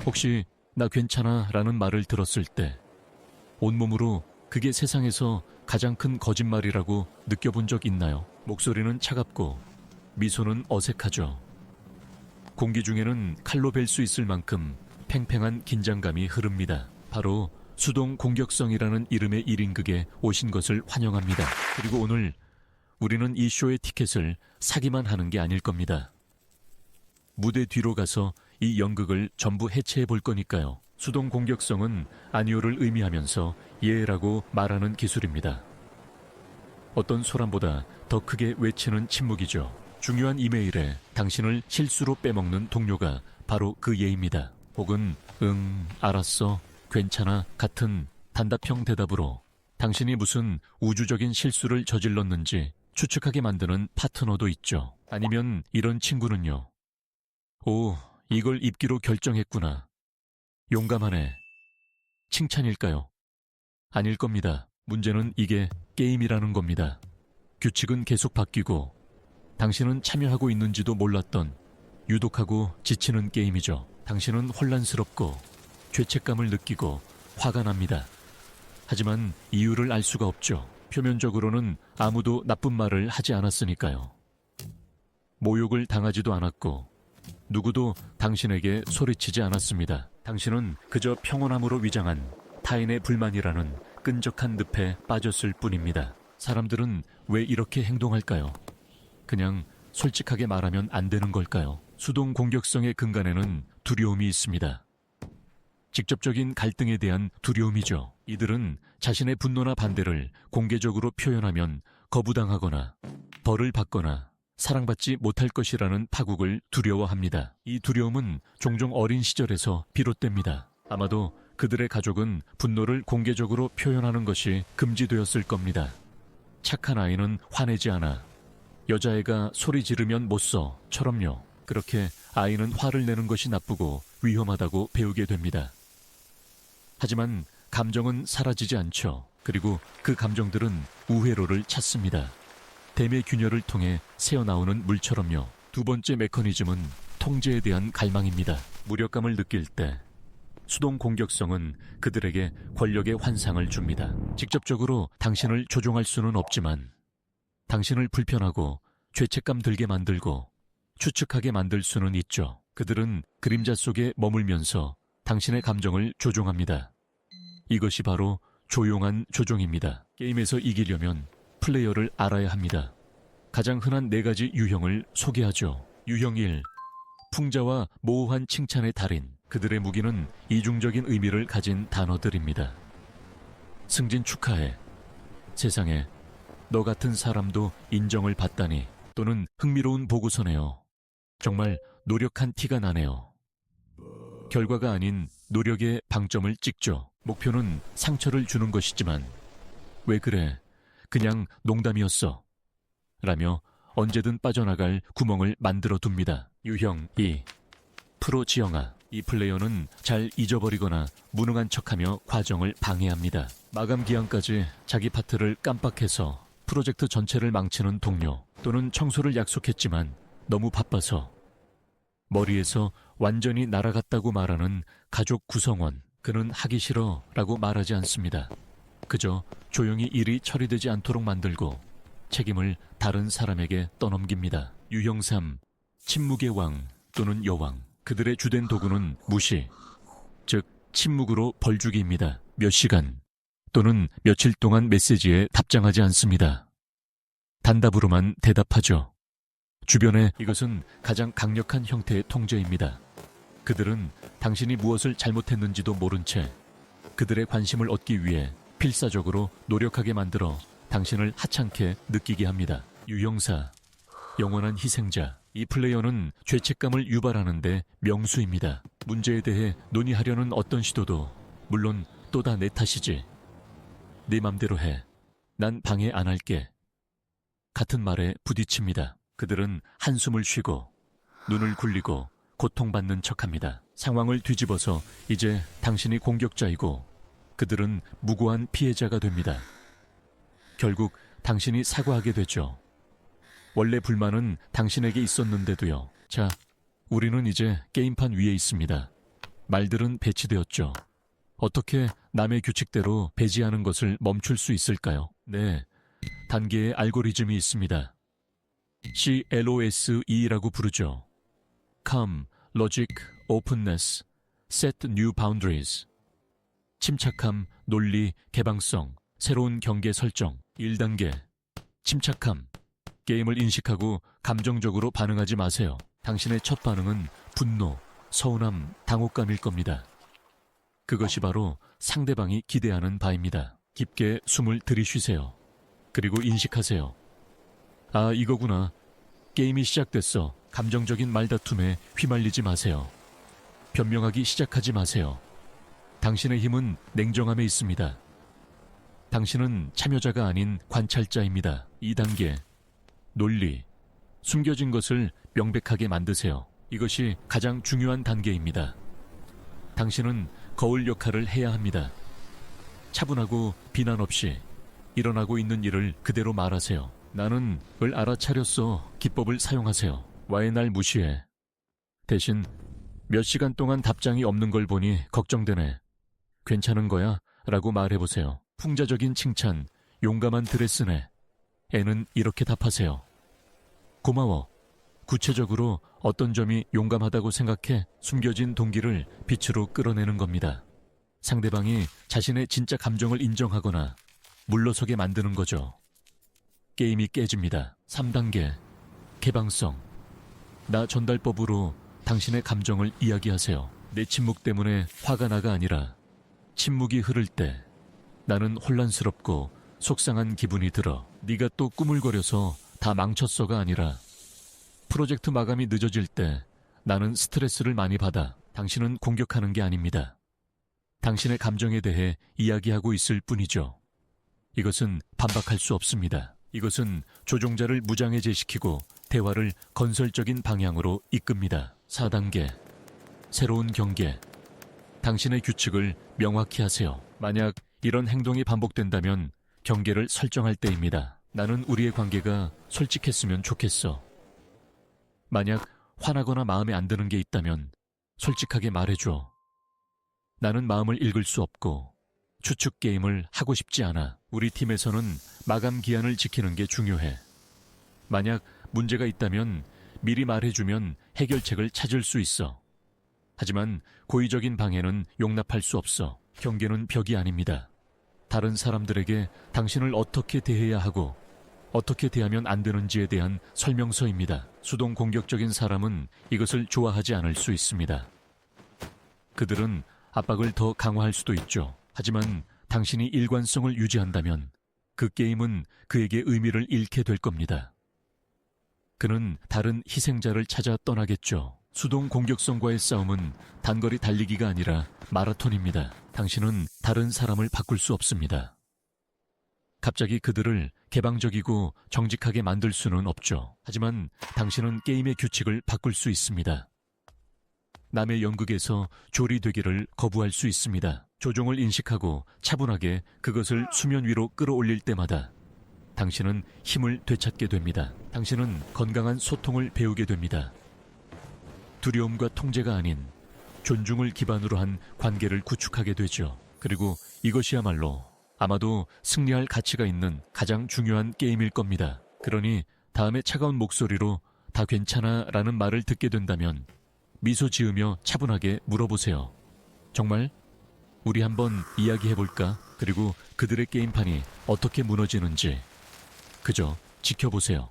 혹시 나 괜찮아 라는 말을 들었을 때 온몸으로 그게 세상에서 가장 큰 거짓말이라고 느껴본 적 있나요? 목소리는 차갑고 미소는 어색하죠. 공기 중에는 칼로 벨 수 있을 만큼 팽팽한 긴장감이 흐릅니다. 바로 수동 공격성이라는 이름의 1인극에 오신 것을 환영합니다. 그리고 오늘 우리는 이 쇼의 티켓을 사기만 하는 게 아닐 겁니다. 무대 뒤로 가서 이 연극을 전부 해체해 볼 거니까요. 수동 공격성은 아니오를 의미하면서 예라고 말하는 기술입니다. 어떤 소란보다 더 크게 외치는 침묵이죠. 중요한 이메일에 당신을 실수로 빼먹는 동료가 바로 그 예입니다. 혹은 응, 알았어, 괜찮아 같은 단답형 대답으로 당신이 무슨 우주적인 실수를 저질렀는지 추측하게 만드는 파트너도 있죠. 아니면 이런 친구는요. 오, 이걸 입기로 결정했구나. 용감하네. 칭찬일까요? 아닐 겁니다. 문제는 이게 게임이라는 겁니다. 규칙은 계속 바뀌고 당신은 참여하고 있는지도 몰랐던 유독하고 지치는 게임이죠. 당신은 혼란스럽고 죄책감을 느끼고 화가 납니다. 하지만 이유를 알 수가 없죠. 표면적으로는 아무도 나쁜 말을 하지 않았으니까요. 모욕을 당하지도 않았고 누구도 당신에게 소리치지 않았습니다. 당신은 그저 평온함으로 위장한 타인의 불만이라는 끈적한 늪에 빠졌을 뿐입니다. 사람들은 왜 이렇게 행동할까요? 그냥 솔직하게 말하면 안 되는 걸까요? 수동 공격성의 근간에는 두려움이 있습니다. 직접적인 갈등에 대한 두려움이죠. 이들은 자신의 분노나 반대를 공개적으로 표현하면 거부당하거나 벌을 받거나 사랑받지 못할 것이라는 파국을 두려워합니다. 이 두려움은 종종 어린 시절에서 비롯됩니다. 아마도 그들의 가족은 분노를 공개적으로 표현하는 것이 금지되었을 겁니다. 착한 아이는 화내지 않아. 여자애가 소리 지르면 못 써.처럼요. 그렇게 아이는 화를 내는 것이 나쁘고 위험하다고 배우게 됩니다. 하지만 감정은 사라지지 않죠. 그리고 그 감정들은 우회로를 찾습니다. 댐의 균열을 통해 새어나오는 물처럼요. 두 번째 메커니즘은 통제에 대한 갈망입니다. 무력감을 느낄 때 수동 공격성은 그들에게 권력의 환상을 줍니다. 직접적으로 당신을 조종할 수는 없지만 당신을 불편하고 죄책감 들게 만들고 추측하게 만들 수는 있죠. 그들은 그림자 속에 머물면서 당신의 감정을 조종합니다. 이것이 바로 조용한 조종입니다. 게임에서 이기려면 플레이어를 알아야 합니다. 가장 흔한 4가지 유형을 소개하죠. 유형 1. 풍자와 모호한 칭찬의 달인. 그들의 무기는 이중적인 의미를 가진 단어들입니다. 승진 축하해. 세상에 너 같은 사람도 인정을 받다니. 또는 흥미로운 보고서네요. 정말 노력한 티가 나네요. 결과가 아닌 노력의 방점을 찍죠. 목표는 상처를 주는 것이지만 왜 그래? 그냥 농담이었어. 라며 언제든 빠져나갈 구멍을 만들어 둡니다. 유형 2. 프로 지영아. 이 플레이어는 잘 잊어버리거나 무능한 척하며 과정을 방해합니다. 마감 기한까지 자기 파트를 깜빡해서 프로젝트 전체를 망치는 동료, 또는 청소를 약속했지만 너무 바빠서 머리에서 완전히 날아갔다고 말하는 가족 구성원. 그는 하기 싫어 라고 말하지 않습니다. 그저 조용히 일이 처리되지 않도록 만들고 책임을 다른 사람에게 떠넘깁니다. 유형 3. 침묵의 왕 또는 여왕. 그들의 주된 도구는 무시, 즉 침묵으로 벌주기입니다. 몇 시간 또는 며칠 동안 메시지에 답장하지 않습니다. 단답으로만 대답하죠. 주변에 이것은 가장 강력한 형태의 통제입니다. 그들은 당신이 무엇을 잘못했는지도 모른 채 그들의 관심을 얻기 위해 필사적으로 노력하게 만들어 당신을 하찮게 느끼게 합니다. 유형 4. 영원한 희생자. 이 플레이어는 죄책감을 유발하는데 명수입니다. 문제에 대해 논의하려는 어떤 시도도 물론 또 다 내 탓이지. 네 맘대로 해. 난 방해 안 할게. 같은 말에 부딪힙니다. 그들은 한숨을 쉬고 눈을 굴리고 고통받는 척합니다. 상황을 뒤집어서 이제 당신이 공격자이고 그들은 무고한 피해자가 됩니다. 결국 당신이 사과하게 되죠. 원래 불만은 당신에게 있었는데도요. 자, 우리는 이제 게임판 위에 있습니다. 말들은 배치되었죠. 어떻게 남의 규칙대로 배제하는 것을 멈출 수 있을까요? 네, 단계의 알고리즘이 있습니다. CLOSE라고 부르죠. Calm, Logic, Openness, Set New Boundaries. 침착함, 논리, 개방성, 새로운 경계 설정. 1단계. 침착함. 게임을 인식하고 감정적으로 반응하지 마세요. 당신의 첫 반응은 분노, 서운함, 당혹감일 겁니다. 그것이 바로 상대방이 기대하는 바입니다. 깊게 숨을 들이쉬세요. 그리고 인식하세요. 아, 이거구나. 게임이 시작됐어. 감정적인 말다툼에 휘말리지 마세요. 변명하기 시작하지 마세요. 당신의 힘은 냉정함에 있습니다. 당신은 참여자가 아닌 관찰자입니다. 2단계. 논리. 숨겨진 것을 명백하게 만드세요. 이것이 가장 중요한 단계입니다. 당신은 거울 역할을 해야 합니다. 차분하고 비난 없이 일어나고 있는 일을 그대로 말하세요. 나는 을 알아차렸어. 기법을 사용하세요. 와의 날 무시해. 대신 몇 시간 동안 답장이 없는 걸 보니 걱정되네. 괜찮은 거야? 라고 말해보세요. 풍자적인 칭찬, 용감한 드레스네. 애는 이렇게 답하세요. 고마워. 구체적으로 어떤 점이 용감하다고 생각해 숨겨진 동기를 빛으로 끌어내는 겁니다. 상대방이 자신의 진짜 감정을 인정하거나 물러서게 만드는 거죠. 게임이 깨집니다. 3단계. 개방성. 나 전달법으로 당신의 감정을 이야기하세요. 내 침묵 때문에 화가 나가 아니라 침묵이 흐를 때 나는 혼란스럽고 속상한 기분이 들어. 네가 또 꾸물거려서 다 망쳤어가 아니라 프로젝트 마감이 늦어질 때 나는 스트레스를 많이 받아. 당신은 공격하는 게 아닙니다. 당신의 감정에 대해 이야기하고 있을 뿐이죠. 이것은 반박할 수 없습니다. 이것은 조종자를 무장해제시키고 대화를 건설적인 방향으로 이끕니다. 4단계. 새로운 경계. 당신의 규칙을 명확히 하세요. 만약 이런 행동이 반복된다면 경계를 설정할 때입니다. 나는 우리의 관계가 솔직했으면 좋겠어. 만약 화나거나 마음에 안 드는 게 있다면 솔직하게 말해줘. 나는 마음을 읽을 수 없고 추측 게임을 하고 싶지 않아. 우리 팀에서는 마감 기한을 지키는 게 중요해. 만약 문제가 있다면 미리 말해주면 해결책을 찾을 수 있어. 하지만 고의적인 방해는 용납할 수 없어. 경계는 벽이 아닙니다. 다른 사람들에게 당신을 어떻게 대해야 하고 어떻게 대하면 안 되는지에 대한 설명서입니다. 수동 공격적인 사람은 이것을 좋아하지 않을 수 있습니다. 그들은 압박을 더 강화할 수도 있죠. 하지만 당신이 일관성을 유지한다면 그 게임은 그에게 의미를 잃게 될 겁니다. 그는 다른 희생자를 찾아 떠나겠죠. 수동 공격성과의 싸움은 단거리 달리기가 아니라 마라톤입니다. 당신은 다른 사람을 바꿀 수 없습니다. 갑자기 그들을 개방적이고 정직하게 만들 수는 없죠. 하지만 당신은 게임의 규칙을 바꿀 수 있습니다. 남의 연극에서 조리되기를 거부할 수 있습니다. 조종을 인식하고 차분하게 그것을 수면 위로 끌어올릴 때마다 당신은 힘을 되찾게 됩니다. 당신은 건강한 소통을 배우게 됩니다. 두려움과 통제가 아닌 존중을 기반으로 한 관계를 구축하게 되죠. 그리고 이것이야말로 아마도 승리할 가치가 있는 가장 중요한 게임일 겁니다. 그러니 다음에 차가운 목소리로 다 괜찮아 라는 말을 듣게 된다면 미소 지으며 차분하게 물어보세요. 정말? 우리 한번 이야기해볼까? 그리고 그들의 게임판이 어떻게 무너지는지 그저 지켜보세요.